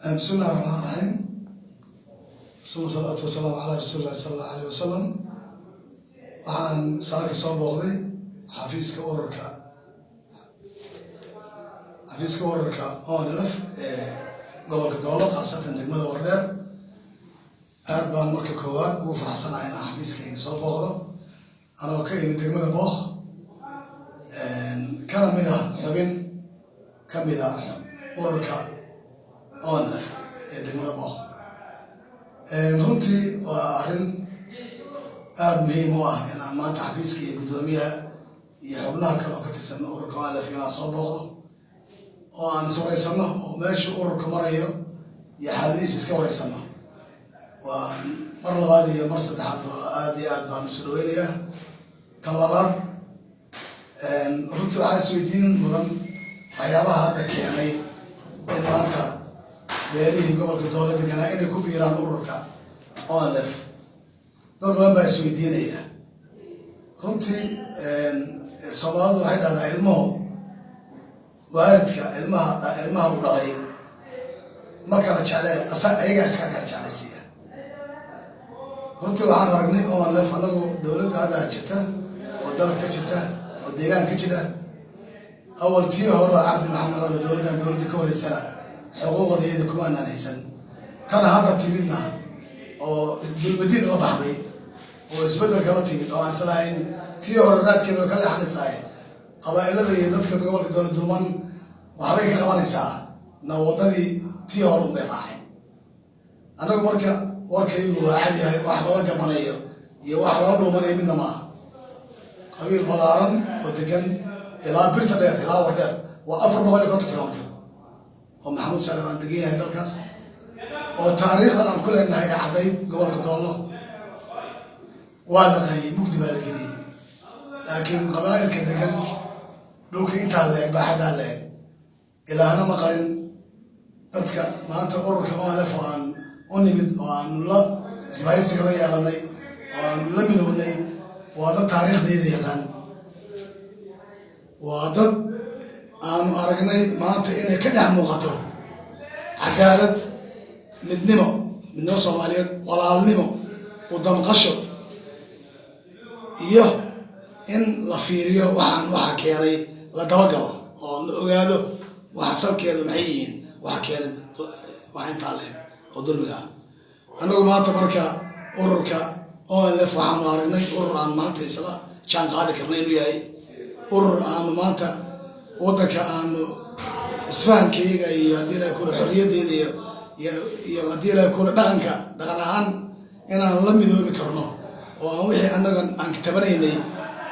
بسم الله الرحمن الرحيم. ثم الصلاة والسلام على رسول الله صلى الله عليه وسلم. waxaan saaka soo booqday xafiiska ururka ONLF ee gobolka Doolo khaasatan degmada Wareer. aad baan marka koowaad ugu faraxsanahay in xafiiskayga soo booqdo anoo ka imid degmada Booq kana mid ah xubin ka mid ah ururka ONLF ee degmada Booq. runtii waa arrin aad muhiim u ah in aan maanta xafiiska iyo guddoomiyaha iyo xubnaha kale oo ka tirsan ururka ONLF inaan soo booqdo oo aan is wareysano oo meesha ururka marayo iyo xaaladiisa iska wareysano. waa mar labaad iyo mar saddexaad aad iyo aad baan isu dhaweynayaa. tan labaad runtii waxaa isweydiin mudan waxyaabaha hadda keenay in maanta beelihii gobolka Doolo deganaa inay ku biiraan ururka ONLF. dad badan baa isweydiinaya. runtii Soomaalidu waxay dhahdaa ilmuhu waalidka ilmaha u dhalay ma kala jeclee ayagaa iska kala jeclaysiiya. runtii waxaan aragnay ONLF anagu dowladda hadda jirta oo dalka ka jirta oo deegaanka ka jira awal tii hore cabdi maxamed oo dowladda ka horeysana xuquuqdeeda kuma aanaysan. tana hadda timidna oo dulmadiid la baxday oo isbedel kala timid oo aan islahayn tii hore raadkeeda way ka leexanaysaa. qabaa'ilada iyo dadka gobolka Doolo dulman waxbay ka qabanaysaa na wadadii tii hore u bay raaceen. anagu marka warkaygu waa cad yahay, wax lala gabanayo iyo wax lala dhuumanayo midna ma aha. qabiil balaaran oo degan ilaa birta dheer ilaa Wareer waa 450 kilomitir oo maxamuud Saleemaan degan yahay dalkaas oo taariikhda aan ku leenahay caddayd gobolka Doolo waa la qariyay, mugdi baa la geliyey. laakiin qabaa'ilka degan dhulka intaa leeg baaxadaa leeg ilaahna ma qarin. dadka maanta ururka ONLF oo aan u nimid oo aanu la isbahaysiga la yeelanay oo aanu la midownay waa dad taariikhdeeda yaqaan. waa dad aanu aragnay maanta inay ka dhex muuqato cadaalad, midnimo Soomaaliyeed, walaalnimo, wadamqasho iyo in la fiiriyo waxa keenay la dabagalo oo la ogaado waxa salkeedu maxay yihiin waxa keenay waxa intaa leh oo dulmiga ah. anagu maanta marka ururka ONLF waxaanu aragnay urur aan maanta isla jaan qaadi karnay inuu yahay urur aanu maanta waddanka aanu isfahankayga iyo haddii la kula xorriyaddeeda iyo haddii la kula dhaqan ahaan inaan la midoobi karno oo aan wixii annagan aan katabanaynay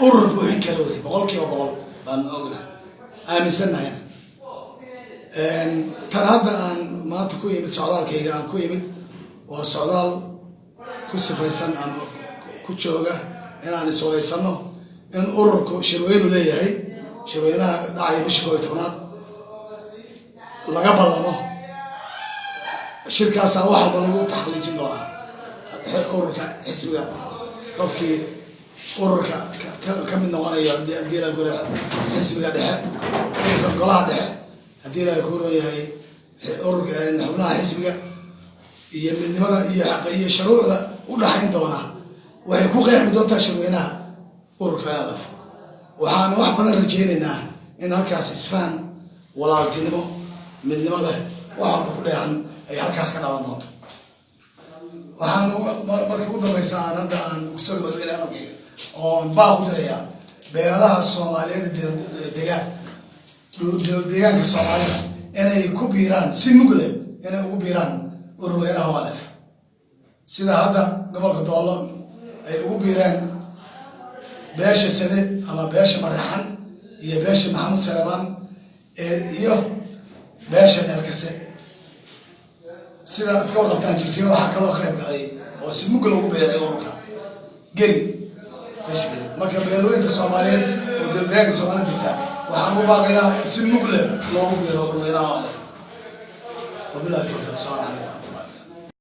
urur buuxin kara wey 100% baan ognahay aaminsannahayna. tan hadda aan maanta ku yimid socdaalkayga aan ku yimid waa socdaal ku sifaysan ama ku jooga inaan is wareysano in ururku shirweynu leeyahay, shirweynaha dhacaya bisha 11aad laga ballamo. shirkaasaa wax walba lagu taxliijin doonaa ururka xisbiga qofkii ururka ka mid noqonayo haddii la gura xisbiga dhexe ururka golaha dhexe haddii la kuuran yahay ururka xubnaha xisbiga iyo midnimada iyo shuruucda u dhaxayn doona waxay ku qeexmi doontaa shirweynaha ururka ONLF. waxaan wax badan rajaynaynaa in halkaas isfahan, walaaltinimo, midnimada wax walba ku dheehan ay halkaas ka dhalan doonto. waxaan marka ugu dambaysa aan hadda aan kusoo gabagabeynaya hadalkayga oo baa ku dirayaa beelaha Soomaaliyeed deegaanka Soomaalida inay ku biiraan si mugle inay ugu biiraan ururweynaha ONLF sida hadda gobolka Doolo ay ugu biireen beesha Sade ama beesha Maraxan iyo beesha Maxamuud Saleemaan iyo beesha Elkase. sida aad ka warqabtaan jirjiga waxaa kaloo qayb galay oo si mugle ugu biiray ururka geri marka beelweynta Soomaaliyeed oo deegaanka Soomaalida jirta waxaan ugu baaqayaa in si mugle loogu biiro ururweynaha ONLF. wabillahi tawfiiq. Assalaamu calaykum.